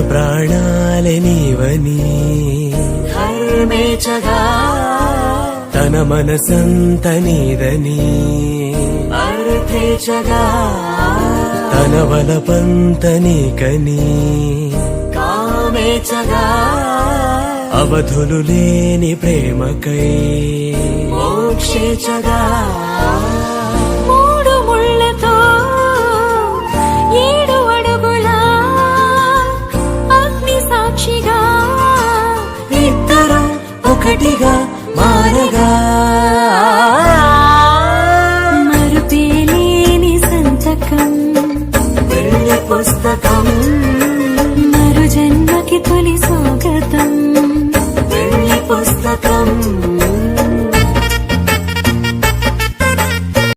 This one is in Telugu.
ప్రాణాలే నీవని ధర్మేచగా తన మనసంత నీదని అర్థేచగా తన వలపంత నీకని కామేచగా అవధులు లేని ప్రేమకై మోక్షేచగా మూడు ముళ్ళతో 7 అడుగుల అగ్ని సాక్షిగా ఇద్దరు ఒకటిగా మారగా మరుపేలేని సంతకం వెళ్ళి పుస్తకం